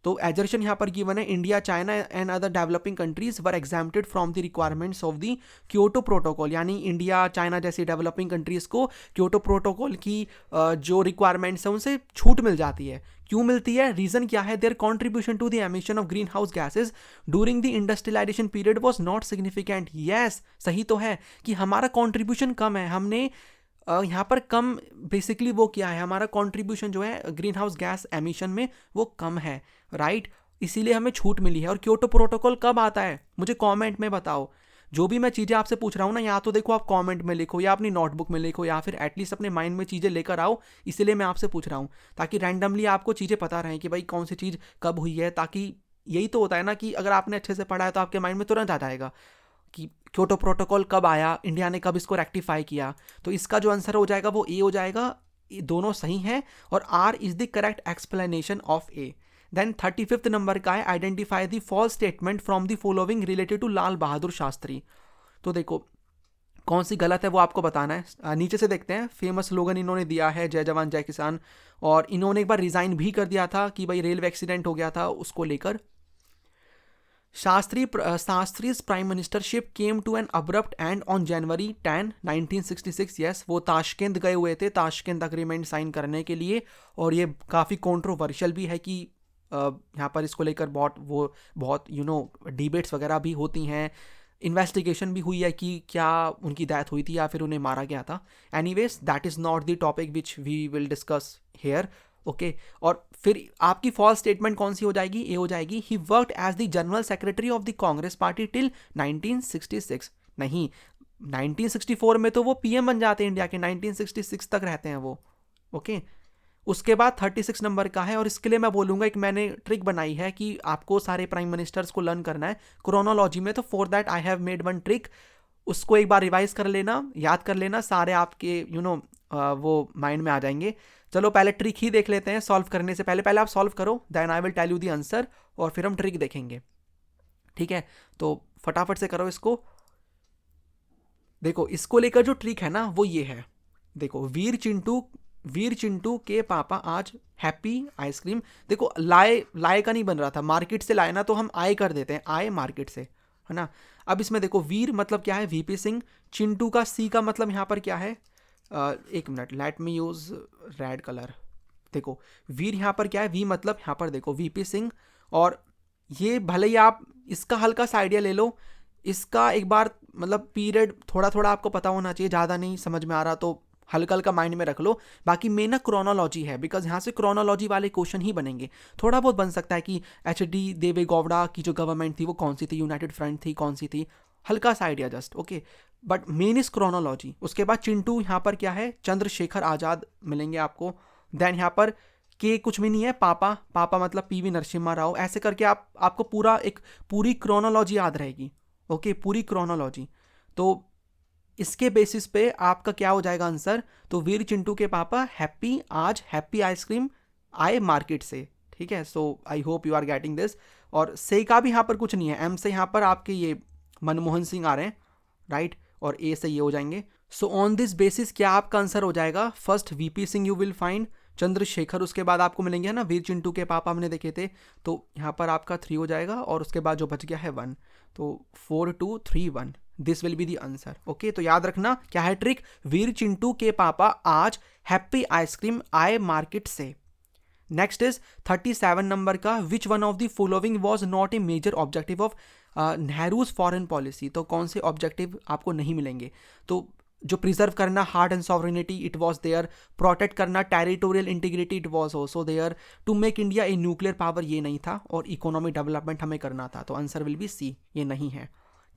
तो एजर्शन यहाँ पर गिवन है, India, China and other developing countries were exempted from the requirements of the Kyoto protocol, यानी इंडिया, चाइना जैसी डेवलपिंग कंट्रीज को क्योटो प्रोटोकॉल की जो रिक्वायरमेंट्स हैं उनसे छूट मिल जाती है। क्यों मिलती है? रीजन क्या है? Their contribution to the emission of green house gases during the industrialization period was not significant. Yes, सही तो है कि हमारा कॉन्ट्रीब्यूशन कम है, हमने यहाँ पर कम बेसिकली वो क्या है, हमारा कंट्रीब्यूशन जो है ग्रीन हाउस गैस एमिशन में वो कम है, राइट, इसीलिए हमें छूट मिली है। और क्योटो प्रोटोकॉल कब आता है मुझे कमेंट में बताओ। जो भी मैं चीज़ें आपसे पूछ रहा हूँ ना, या तो देखो आप कमेंट में लिखो या अपनी नोटबुक में लिखो या फिर एटलीस्ट अपने माइंड में चीज़ें लेकर आओ, इसीलिए मैं आपसे पूछ रहा हूँ ताकि रैंडमली आपको चीज़ें पता रहें कि भाई कौन सी चीज़ कब हुई है। ताकि यही तो होता है ना कि अगर आपने अच्छे से पढ़ा है तो आपके माइंड में तुरंत आ जाएगा कि क्योटो प्रोटोकॉल कब आया, इंडिया ने कब इसको रेक्टिफाई किया। तो इसका जो आंसर हो जाएगा वो ए हो जाएगा, ये दोनों सही हैं और R is the correct explanation of A. Then 35th number का है identify the false statement from the following related to Lal Bahadur Shastri. तो देखो कौन सी गलत है वो आपको बताना है। नीचे से देखते हैं, फेमस स्लोगन इन्होंने दिया है जय जवान जय किसान, और इन्होंने एक बार रिजाइन भी कर दिया था कि भाई रेलवे एक्सीडेंट हो गया था उसको लेकर। शास्त्री's prime ministership came to an abrupt end on January 10, 1966। Yes, वो ताशकंद गए हुए थे ताशकंद अग्रीमेंट साइन करने के लिए, और ये काफ़ी कंट्रोवर्शियल भी है कि यहाँ पर इसको लेकर बहुत डिबेट्स वगैरह भी होती हैं, इन्वेस्टिगेशन भी हुई है कि क्या उनकी डेथ हुई थी या फिर उन्हें मारा गया था। Anyways that is not the topic which we will discuss here, okay. और फिर आपकी फॉल्स स्टेटमेंट कौन सी हो जाएगी, ए हो जाएगी, he worked as the general secretary of the Congress party till 1966। नहीं, 1964 में तो वो पीएम बन जाते हैं इंडिया के, 1966 तक रहते हैं वो, ओके। उसके बाद 36 नंबर का है, और इसके लिए मैं बोलूँगा एक मैंने ट्रिक बनाई है कि आपको सारे प्राइम मिनिस्टर्स को लर्न करना है क्रोनोलॉजी में। तो for that I have made one trick, उसको एक बार रिवाइज कर लेना, याद कर लेना, सारे आपके वो माइंड में आ जाएंगे। चलो पहले ट्रिक ही देख लेते हैं सॉल्व करने से पहले। पहले आप सॉल्व करो, then I will tell you the answer, और फिर हम ट्रिक देखेंगे, ठीक है। तो फटाफट से करो इसको। देखो इसको लेकर जो ट्रिक है ना वो ये है, देखो वीर चिंटू के पापा आज हैप्पी आइसक्रीम। देखो लाए का नहीं बन रहा था, मार्केट से लाए ना तो हम आए कर देते हैं, आए मार्केट से, है ना। अब इसमें देखो वीर मतलब क्या है, वीपी सिंह, चिंटू का सी का मतलब यहाँ पर क्या है, एक minute, let me use red colour. देखो वीर यहाँ पर क्या है, वी मतलब यहाँ पर देखो वीपी सिंह, और ये भले ही आप इसका हल्का सा आइडिया ले लो, इसका एक बार मतलब पीरियड थोड़ा थोड़ा आपको पता होना चाहिए, ज़्यादा नहीं समझ में आ रहा तो हल्का हल्का माइंड में रख लो। बाकी मेन ना क्रोनोलॉजी है, बिकॉज यहाँ से क्रोनोलॉजी वाले क्वेश्चन ही बनेंगे। थोड़ा बहुत बन सकता है कि HD देवे गौड़ा की जो गवर्नमेंट थी वो कौन सी थी, यूनाइटेड फ्रंट थी, कौन सी थी, हल्का सा idea just, okay. But main is chronology. उसके बाद चिंटू यहाँ पर क्या है, चंद्रशेखर आज़ाद मिलेंगे आपको। देन यहाँ पर के कुछ भी नहीं है, पापा मतलब PV नरसिम्हा राव। ऐसे करके आपको पूरी क्रोनोलॉजी याद रहेगी, ओके, पूरी क्रोनोलॉजी। तो इसके बेसिस पे आपका क्या हो जाएगा आंसर, तो वीर चिंटू के पापा आज हैप्पी आइसक्रीम आए मार्केट से, ठीक है। So I hope you are getting this. और से का भी यहाँ पर कुछ नहीं है, एम से यहाँ पर आपके ये मनमोहन सिंह आ रहे हैं, राइट, और ए से ये हो जाएंगे। सो ऑन दिस बेसिस क्या आपका आंसर हो जाएगा, first VP Singh you will find, Chandrashekhar उसके बाद आपको मिलेंगे, है ना, वीर चिंटू के पापा हमने देखे थे, तो यहाँ पर आपका 3 हो जाएगा, और उसके बाद जो बच गया है 1, तो 4 2 3 1, this will be the answer, okay. तो याद रखना क्या है ट्रिक, वीर चिंटू के पापा आज हैप्पी आइसक्रीम आए मार्केट से। नेक्स्ट इज 37 नंबर का, which one of the following was not a major objective of Nehru's foreign policy. तो कौन से ऑब्जेक्टिव आपको नहीं मिलेंगे, तो जो प्रिजर्व करना hard and sovereignty it was there, protect करना territorial integrity it was also there, to make India a nuclear power ये नहीं था, और इकोनॉमिक डेवलपमेंट हमें करना था, तो आंसर विल बी सी, ये नहीं है।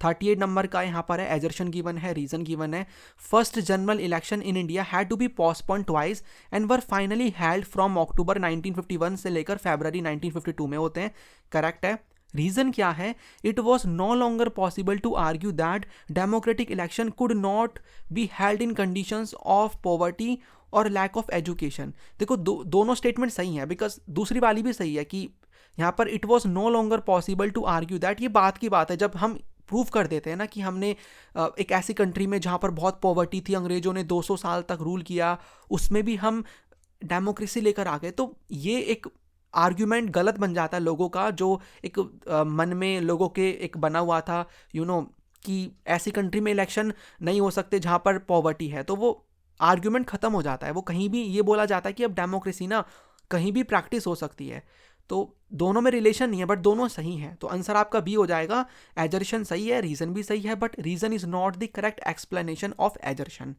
38 नंबर का यहाँ पर है, एजर्शन गिवन है, रीजन गिवन है, first general election in India had to be postponed twice and were finally held from October 1951 से लेकर फरवरी 1952 में होते हैं, करेक्ट है। रीजन क्या है, it was no longer possible to argue that democratic election could not be held in conditions of poverty और लैक ऑफ एजुकेशन। देखो दोनों स्टेटमेंट सही है, बिकॉज दूसरी वाली भी सही है कि यहाँ पर it was no longer possible to argue that, ये बात की बात है जब हम प्रूव कर देते हैं ना कि हमने एक ऐसी कंट्री में जहाँ पर बहुत पॉवर्टी थी, अंग्रेजों ने 200 साल तक रूल किया, उसमें भी हम डेमोक्रेसी लेकर आ गए, तो ये एक आर्ग्यूमेंट गलत बन जाता है लोगों का, जो एक मन में लोगों के एक बना हुआ था कि ऐसी कंट्री में इलेक्शन नहीं हो सकते जहाँ पर पॉवर्टी है, तो वो आर्ग्यूमेंट खत्म हो जाता है। वो कहीं भी ये बोला जाता है कि अब डेमोक्रेसी ना कहीं भी प्रैक्टिस हो सकती है, तो दोनों में रिलेशन नहीं है बट दोनों सही हैं, तो आंसर आपका बी हो जाएगा। एजर्शन सही है, रीजन भी सही है, but reason is not the correct explanation of assertion.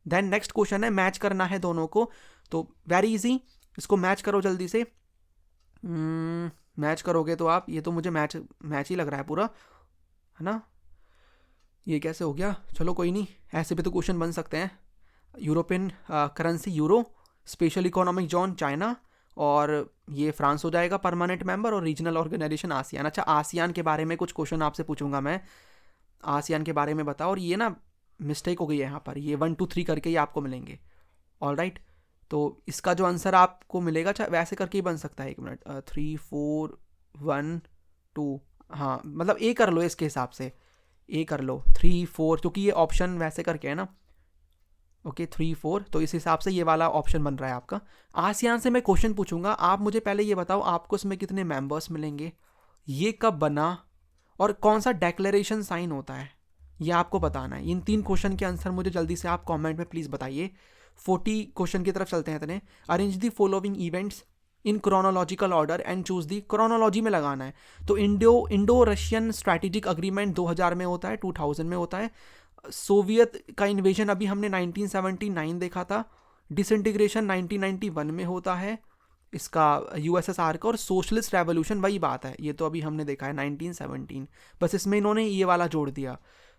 Then next question है, मैच करना है दोनों को, तो वेरी इजी, इसको मैच करो जल्दी से। मैच करोगे तो आप, ये तो मुझे मैच ही लग रहा है पूरा, है ना, ये कैसे हो गया, चलो कोई नहीं, ऐसे भी तो क्वेश्चन बन सकते हैं। European currency euro, special economic zone China, और ये फ्रांस हो जाएगा परमानेंट मेंबर, और रीजनल ऑर्गेनाइजेशन आसियान। अच्छा, आसियान के बारे में कुछ क्वेश्चन आपसे पूछूंगा मैं, आसियान के बारे में बताओ। और ये ना मिस्टेक हो गई है यहाँ पर, ये 1 2 3 करके ही आपको मिलेंगे। ऑल राइट, तो इसका जो आंसर आपको मिलेगा वैसे करके ही बन सकता है, 1 मिनट, 3 4 1 2, हाँ मतलब ए कर लो इसके हिसाब से, ए कर लो 3 4, क्योंकि ये ऑप्शन वैसे करके है ना। ओके 3 4, तो इस हिसाब से ये वाला ऑप्शन बन रहा है आपका। आसियान से मैं क्वेश्चन पूछूंगा, आप मुझे पहले ये बताओ आपको इसमें कितने मेंबर्स मिलेंगे, ये कब बना, और कौन सा डेक्लेरेशन साइन होता है, ये आपको बताना है। इन 3 क्वेश्चन के आंसर मुझे जल्दी से आप कमेंट में प्लीज़ बताइए। 40 क्वेश्चन की तरफ चलते हैं इतने। Arrange the following events in chronological order and choose the, chronology में लगाना है। तो इंडो रशियन स्ट्रैटेजिक अग्रीमेंट 2000 में होता है, 2000 में होता है। सोवियत का इन्वेजन अभी हमने 1979 देखा था। डिसइंटीग्रेशन 1991 में होता है इसका, यूएसएसआर का। और सोशलिस्ट रेवोल्यूशन वही बात है, ये तो अभी हमने देखा है 1917, बस इसमें इन्होंने ये वाला जोड़ दिया।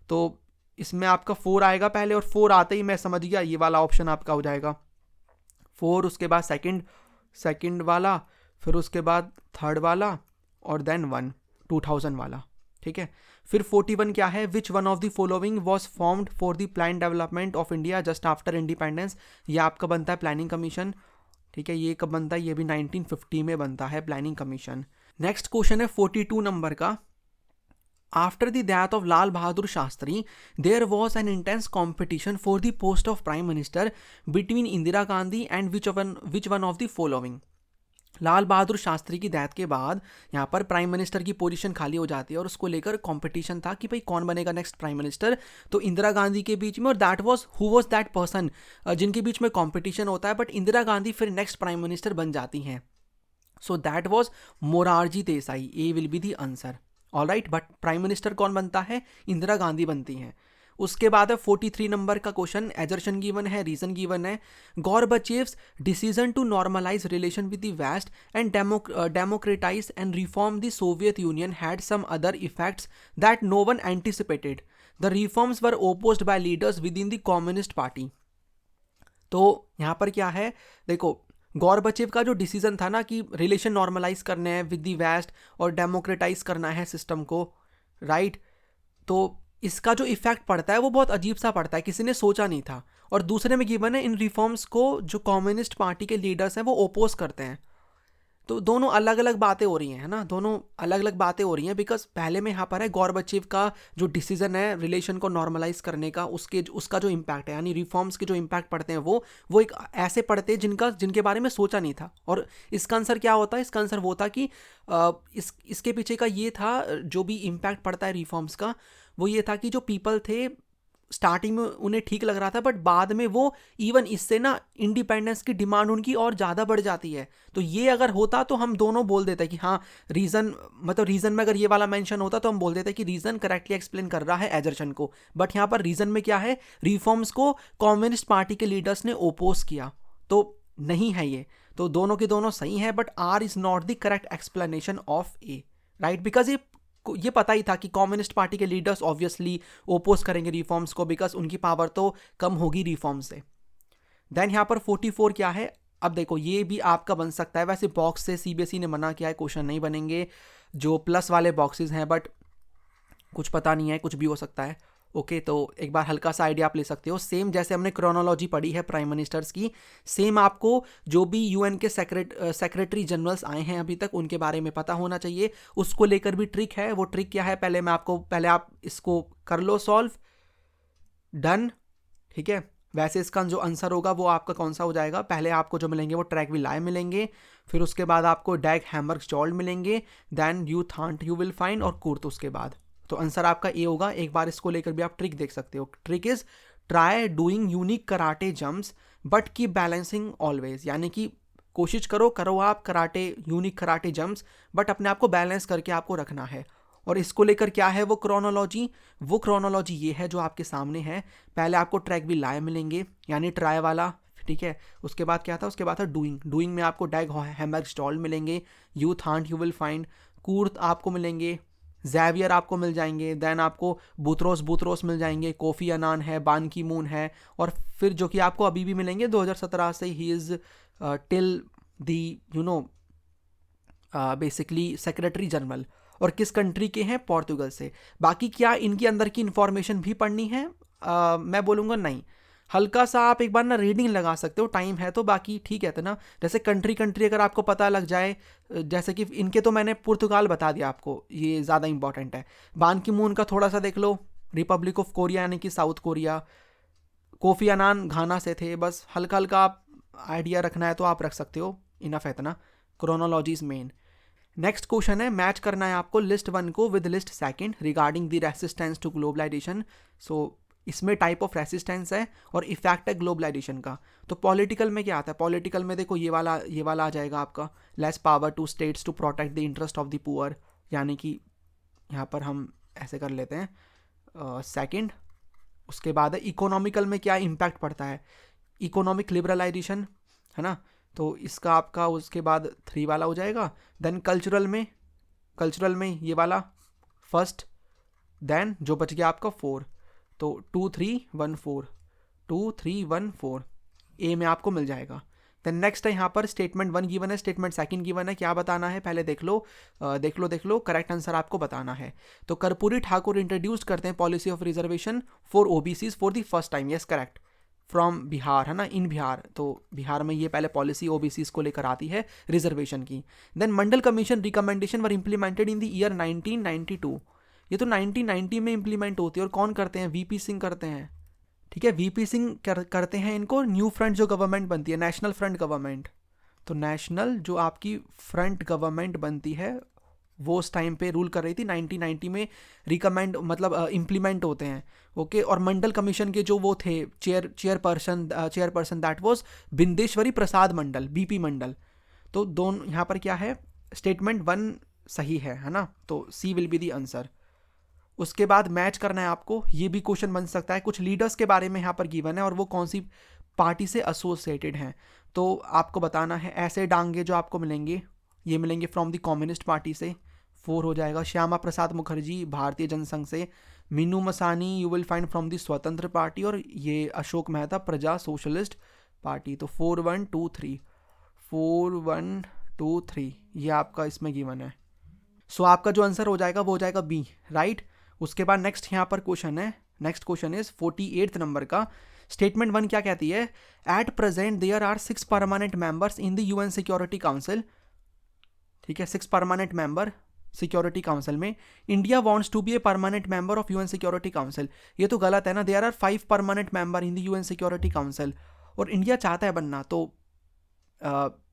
तो इसमें आपका 4 आएगा पहले, और 4 आते ही मैं समझ गया ये वाला ऑप्शन आपका हो जाएगा 4, उसके बाद सेकंड वाला, फिर उसके बाद थर्ड वाला, और देन 1 2000 वाला, ठीक है। फिर 41 क्या है, which one of the following was formed for the plan development of India just after independence, ये आपका बनता है प्लानिंग कमीशन, ठीक है। ये कब बनता है, ये भी 1950 में बनता है प्लानिंग कमीशन। नेक्स्ट क्वेश्चन है 42 नंबर का, after the death of Lal Bahadur Shastri there was an intense competition for the post of prime minister between Indira Gandhi and which one of the following. Lal Bahadur Shastri की डेथ के बाद यहाँ पर प्राइम मिनिस्टर की पोजीशन खाली हो जाती है, और उसको लेकर कंपटीशन था कि भाई कौन बनेगा नेक्स्ट प्राइम मिनिस्टर। तो इंदिरा गांधी के बीच में, और हु वाज दैट पर्सन जिनके बीच में कंपटीशन होता है, बट इंदिरा गांधी फिर नेक्स्ट प्राइम मिनिस्टर बन जाती हैं। So that was Morarji Desai, A will be the answer. All right, but prime minister कौन बनता है, इंदिरा गांधी बनती हैं। उसके बाद है 43 नंबर का क्वेश्चन, एजर्शन गिवन है, रीजन गिवन है। Gorbachev's decision to normalise relation with the west and democratise and reform the Soviet Union had some other effects that no one anticipated. The reforms were opposed by leaders within the communist party. तो यहाँ पर क्या है, देखो गॉर्बचेव का जो डिसीजन था ना कि रिलेशन नॉर्मलाइज करने हैं विद द वेस्ट और डेमोक्रेटाइज करना है सिस्टम को, राइट, तो इसका जो इफेक्ट पड़ता है वो बहुत अजीब सा पड़ता है, किसी ने सोचा नहीं था। और दूसरे में गिवन है इन रिफॉर्म्स को जो कम्युनिस्ट पार्टी के लीडर्स हैं वो ओपोज करते हैं। तो दोनों अलग अलग बातें हो रही हैं, है ना, दोनों अलग अलग बातें हो रही हैं। बिकॉज पहले में यहाँ पर है गॉर्बचेव का जो डिसीजन है रिलेशन को नॉर्मलाइज करने का, उसका जो इम्पैक्ट है, यानी रिफॉर्म्स के जो इम्पैक्ट पड़ते हैं वो एक ऐसे पड़ते हैं जिनके बारे में सोचा नहीं था। और इसका आंसर क्या होता है, इसका आंसर वो था कि इसके पीछे का ये था, जो भी इम्पैक्ट पड़ता है रिफॉर्म्स का, वो ये था कि जो पीपल थे स्टार्टिंग में उन्हें ठीक लग रहा था, बट बाद में वो इवन इससे ना इंडिपेंडेंस की डिमांड उनकी और ज़्यादा बढ़ जाती है। तो ये अगर होता तो हम दोनों बोल देते कि हाँ रीज़न, मतलब रीज़न में अगर ये वाला मेंशन होता तो हम बोल देते कि रीज़न करेक्टली एक्सप्लेन कर रहा है एजर्शन को। बट यहाँ पर रीज़न में क्या है, रिफॉर्म्स को कम्युनिस्ट पार्टी के लीडर्स ने ओपोज किया, तो नहीं है ये। तो दोनों के दोनों सही है, but R is not the correct explanation of A, right, because ये पता ही था कि कम्युनिस्ट पार्टी के लीडर्स ऑब्वियसली ओपोज करेंगे रिफॉर्म्स को, बिकॉज उनकी पावर तो कम होगी रिफॉर्म से। देन यहाँ पर 44 क्या है, अब देखो ये भी आपका बन सकता है, वैसे बॉक्स से सीबीएसई ने मना किया है क्वेश्चन नहीं बनेंगे जो प्लस वाले बॉक्सेस हैं, बट कुछ पता नहीं है, कुछ भी हो सकता है। ओके, तो एक बार हल्का सा आइडिया आप ले सकते हो। सेम जैसे हमने क्रोनोलॉजी पढ़ी है प्राइम मिनिस्टर्स की, सेम आपको जो भी यूएन के सेक्रेटरी जनरल्स आए हैं अभी तक उनके बारे में पता होना चाहिए। उसको लेकर भी ट्रिक है, वो ट्रिक क्या है पहले आप इसको कर लो सॉल्व, डन, ठीक है। वैसे इसका जो आंसर होगा वो आपका कौन सा हो जाएगा, पहले आपको जो मिलेंगे वो ट्रैगविलाय मिलेंगे, फिर उसके बाद आपको डैग हैमर्सजोल्ड मिलेंगे, then U Thant you will find, और कुर्त उसके बाद। तो आंसर आपका ए होगा। एक बार इसको लेकर भी आप ट्रिक देख सकते हो। Trick is try doing unique karate jumps but keep balancing always, यानी कि कोशिश करो आप यूनिक कराटे जंप्स, बट अपने आप को बैलेंस करके आपको रखना है। और इसको लेकर क्या है वो क्रोनोलॉजी ये है जो आपके सामने है। पहले आपको ट्रैक भी लाए मिलेंगे, यानी ट्राई वाला, ठीक है। उसके बाद क्या था, उसके बाद था डूइंग में आपको डैग हैमबर्ग स्टॉल मिलेंगे, U Thant you will find, Kurt आपको मिलेंगे, ज़ैवियर आपको मिल जाएंगे, देन आपको बुत्रोस मिल जाएंगे, कोफी अनान है, बान की मून है, और फिर जो कि आपको अभी भी मिलेंगे 2017 से, he is till the basically secretary general. और किस कंट्री के हैं, पोर्तुगल से। बाकी क्या इनके अंदर की इंफॉर्मेशन भी पढ़नी है, मैं बोलूँगा नहीं, हल्का सा आप एक बार ना रीडिंग लगा सकते हो, टाइम है तो। बाकी ठीक है तो ना, जैसे कंट्री अगर आपको पता लग जाए, जैसे कि इनके तो मैंने पुर्तगाल बता दिया आपको, ये ज़्यादा इंपॉर्टेंट है। बान की मून का थोड़ा सा देख लो, रिपब्लिक ऑफ कोरिया यानी कि साउथ कोरिया, कोफी अनान घाना से थे, बस हल्का हल्का आप आइडिया रखना है तो आप रख सकते हो, इनफ है इतना। Chronology is main. Next question है, मैच करना है आपको लिस्ट 1 को with list 2 regarding the resistance to globalisation. So इसमें टाइप ऑफ रेसिस्टेंस है और इफेक्ट है ग्लोबलाइजेशन का। तो पॉलिटिकल में क्या आता है, पॉलिटिकल में देखो ये वाला आ जाएगा आपका, less power to states to protect the interest of the poor, यानी कि यहाँ पर हम ऐसे कर लेते हैं सेकंड। उसके बाद है इकोनॉमिकल में क्या इम्पैक्ट पड़ता है, इकोनॉमिक लिबरलाइजेशन, है ना, तो इसका आपका उसके बाद 3 वाला हो जाएगा। देन कल्चरल में ये वाला फर्स्ट, देन जो बच गया आपका 4, तो 2 3 1 4, 2 3 1 4 ए में आपको मिल जाएगा। देन नेक्स्ट है यहाँ पर स्टेटमेंट 1 गिवन है, स्टेटमेंट 2 गिवन है, क्या बताना है पहले देख लो, करेक्ट आंसर आपको बताना है। तो कर्पूरी ठाकुर इंट्रोड्यूस करते हैं policy of reservation for OBCs for the first time, yes correct, from Bihar, है ना, इन बिहार। तो बिहार में ये पहले पॉलिसी ओबीसीज को लेकर आती है रिजर्वेशन की। Then Mandal commission recommendation were implemented in the year 1992, ये तो 1990 में इम्प्लीमेंट होती है, और कौन करते हैं, वीपी सिंह करते हैं, ठीक है, वीपी सिंह करते हैं इनको। न्यू फ्रंट जो गवर्नमेंट बनती है, नेशनल फ्रंट गवर्नमेंट, तो नेशनल जो आपकी फ्रंट गवर्नमेंट बनती है वो उस टाइम पे रूल कर रही थी, 1990 में रिकमेंड मतलब इम्प्लीमेंट होते हैं, ओके। और मंडल कमीशन के जो वो थे chairperson that was Bindeshwari Prasad Mandal, B P Mandal. तो दोनों यहाँ पर क्या है, स्टेटमेंट 1 सही है ना, तो सी विल बी दी आंसर। उसके बाद मैच करना है आपको, ये भी क्वेश्चन बन सकता है, कुछ लीडर्स के बारे में यहाँ पर गिवन है और वो कौन सी पार्टी से एसोसिएटेड हैं, तो आपको बताना है। ऐसे डांगे जो आपको मिलेंगे, ये मिलेंगे फ्रॉम द कम्युनिस्ट पार्टी से, 4 हो जाएगा। श्यामा प्रसाद मुखर्जी भारतीय जनसंघ से, Meenu Masani you will find from the स्वतंत्र पार्टी, और ये अशोक मेहता प्रजा सोशलिस्ट पार्टी। तो 4 1 2 3 4 1 2 3 ये आपका इसमें गिवन है। सो आपका जो आंसर हो जाएगा वो हो जाएगा बी, राइट। उसके बाद नेक्स्ट यहाँ पर क्वेश्चन है, next question is 48th number का। स्टेटमेंट 1 क्या कहती है, at present there are 6 permanent members in the UN security council, ठीक है, 6 परमानेंट मेंबर सिक्योरिटी काउंसिल में। India wants to be a permanent member of UN security council, ये तो गलत है ना, there are 5 permanent member in the UN security council, और इंडिया चाहता है बनना, तो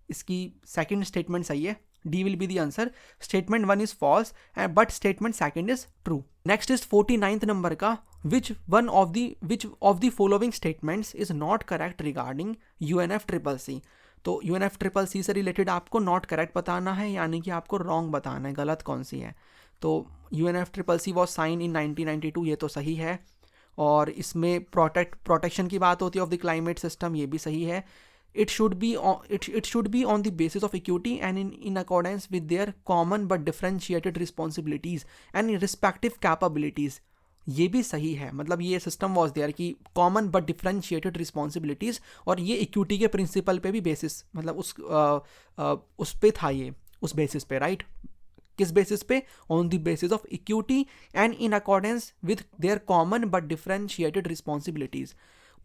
इसकी सेकंड स्टेटमेंट सही है, D will be the answer. Statement 1 is false but statement 2 is true. Next is 49th number का, which of the following statements is not correct regarding UNFCCC। तो UNFCCC से रिलेटेड आपको नॉट करेक्ट बताना है, यानी कि आपको रॉन्ग बताना है, गलत कौन सी है। तो UNFCCC वॉज साइन इन 1992, ये तो सही है। और इसमें प्रोटेक्शन की बात होती है ऑफ द क्लाइमेट सिस्टम, ये भी सही है। It should be on the basis of equity and in accordance with their common but differentiated responsibilities and respective capabilities, ये भी सही है। मतलब ये सिस्टम वॉज देयर कि कॉमन बट डिफरेंशिएटेड रिस्पॉन्सिबिलिटीज़, और ये इक्विटी के प्रिंसिपल पे भी बेसिस, मतलब उस पे था ये, उस बेसिस पे, राइट। किस बेसिस पे, on the basis of equity and in accordance with their common but differentiated responsibilities.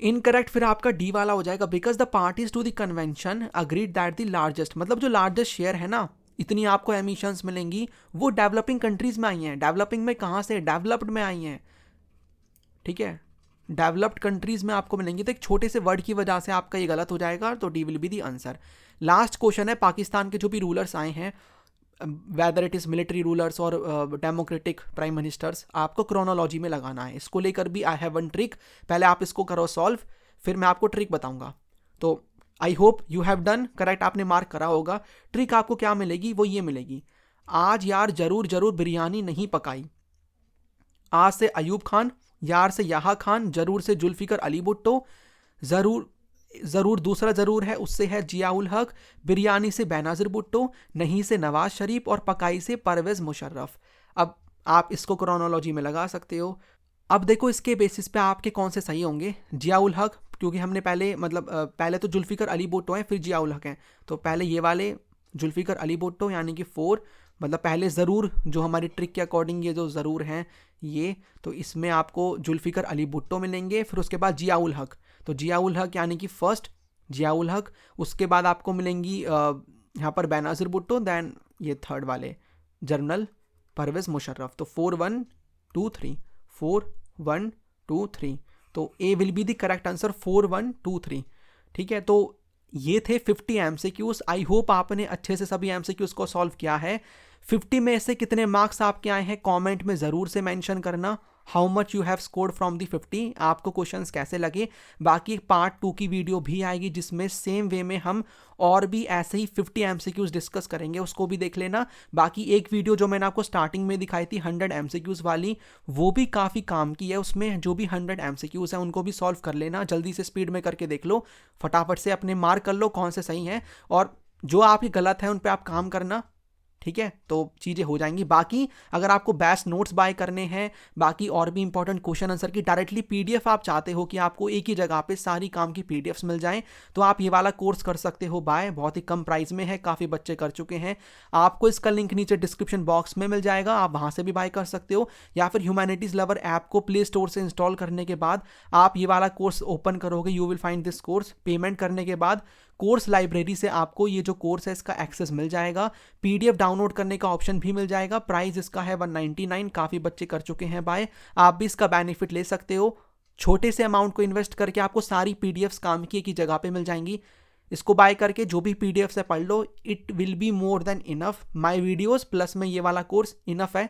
Incorrect फिर आपका डी वाला हो जाएगा, because the parties to the convention agreed that the largest, मतलब जो लार्जेस्ट शेयर है ना, इतनी आपको एमिशंस मिलेंगी, वो डेवलपिंग कंट्रीज में आई हैं। डेवलपिंग में कहाँ से, डेवलप्ड में आई हैं, ठीक है, डेवलप्ड कंट्रीज में आपको मिलेंगी। तो एक छोटे से वर्ड की वजह से आपका ये गलत हो जाएगा, तो D will be the answer. Last question है, पाकिस्तान के जो भी रूलर्स आए हैं, whether it is military rulers और डेमोक्रेटिक प्राइम मिनिस्टर्स, आपको क्रोनोलॉजी में लगाना है। इसको लेकर भी आई हैव वन ट्रिक, पहले आप इसको करो सॉल्व, फिर मैं आपको ट्रिक बताऊंगा। तो आई hope you have done correct, आपने मार्क करा होगा। ट्रिक आपको क्या मिलेगी, वो ये मिलेगी, आज यार जरूर जरूर बिरयानी नहीं पकाई। आज से अयूब खान, यार से याहा खान, जरूर से जुल्फिकर अली भुट्टो, जरूर जरूर दूसरा जरूर है उससे है जियाउल हक, बिरयानी से बेनज़ीर भुट्टो, नहीं से नवाज शरीफ और पकाई से परवेज मुशर्रफ। अब आप इसको क्रोनोलॉजी में लगा सकते हो। अब देखो इसके बेसिस पे आपके कौन से सही होंगे। जियाउल हक, क्योंकि हमने पहले पहले तो जुल्फिकर अली भुट्टो हैं फिर जियाउल हक हैं, तो पहले ये वाले जुल्फिकर अली भुट्टो यानी कि 4, मतलब पहले ज़रूर जो हमारी ट्रिक के अकॉर्डिंग ये जो ज़रूर हैं ये, तो इसमें आपको जुल्फिकर अली भुट्टो मिलेंगे। फिर उसके बाद जियाउल हक, तो जियाउल हक यानी कि फर्स्ट जियाउल हक। उसके बाद आपको मिलेंगी यहाँ पर बेनज़ीर भुट्टो, दैन ये थर्ड वाले जनरल परवेज मुशर्रफ। तो 4 1 2 3, 4 1 2 3, तो A will be the correct answer 4 1 2 3। ठीक है, तो ये थे 50 एमसीक्यूज। आई होप आपने अच्छे से सभी एमसीक्यूज को सॉल्व किया है। 50 में से कितने मार्क्स आपके आए हैं कमेंट में ज़रूर से मेंशन करना। How much you have scored from the 50, आपको क्वेश्चंस कैसे लगे। बाकी पार्ट 2 की वीडियो भी आएगी जिसमें सेम वे में हम और भी ऐसे ही 50 एमसीक्यूज डिस्कस करेंगे, उसको भी देख लेना। बाकी एक वीडियो जो मैंने आपको स्टार्टिंग में दिखाई थी 100 एमसीक्यूज वाली, वो भी काफ़ी काम की है। उसमें जो भी 100 एमसीक्यूज हैं उनको भी सॉल्व कर लेना, जल्दी से स्पीड में करके देख लो, फटाफट से अपने मार्क कर लो कौन से सही हैं, और जो आपके गलत हैं उन पर आप काम करना। ठीक है, तो चीज़ें हो जाएंगी। बाकी अगर आपको बैच नोट्स बाय करने हैं, बाकी और भी इंपॉर्टेंट क्वेश्चन आंसर की डायरेक्टली पीडीएफ आप चाहते हो कि आपको एक ही जगह पे सारी काम की पीडीएफ्स मिल जाएं, तो आप ये वाला कोर्स कर सकते हो बाय, बहुत ही कम प्राइस में है, काफ़ी बच्चे कर चुके हैं। आपको इसका लिंक नीचे डिस्क्रिप्शन बॉक्स में मिल जाएगा, आप वहाँ से भी बाय कर सकते हो, या फिर ह्यूमैनिटीज़ लवर ऐप को प्ले स्टोर से इंस्टॉल करने के बाद आप ये वाला कोर्स ओपन करोगे, you will find this course. Payment करने के बाद कोर्स लाइब्रेरी से आपको ये जो कोर्स है इसका एक्सेस मिल जाएगा, पीडीएफ डाउनलोड करने का ऑप्शन भी मिल जाएगा। प्राइस इसका है 199, काफ़ी बच्चे कर चुके हैं बाय, आप भी इसका बेनिफिट ले सकते हो। छोटे से अमाउंट को इन्वेस्ट करके आपको सारी पीडीएफ्स काम की एक ही जगह पे मिल जाएंगी। इसको बाय करके जो भी पीडीएफ से पढ़ लो, it will be more than enough. My videos plus में ये वाला कोर्स इनफ है,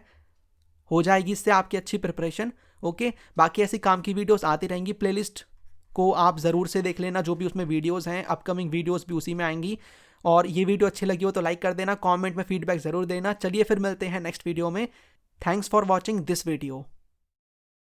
हो जाएगी इससे आपकी अच्छी प्रिपरेशन। ओके, बाकी ऐसी काम की वीडियोस आती रहेंगी, प्लेलिस्ट को आप ज़रूर से देख लेना, जो भी उसमें वीडियोस हैं, अपकमिंग वीडियोस भी उसी में आएंगी। और ये वीडियो अच्छी लगी हो तो लाइक कर देना, कमेंट में फीडबैक ज़रूर देना। चलिए फिर मिलते हैं नेक्स्ट वीडियो में। Thanks for watching this video.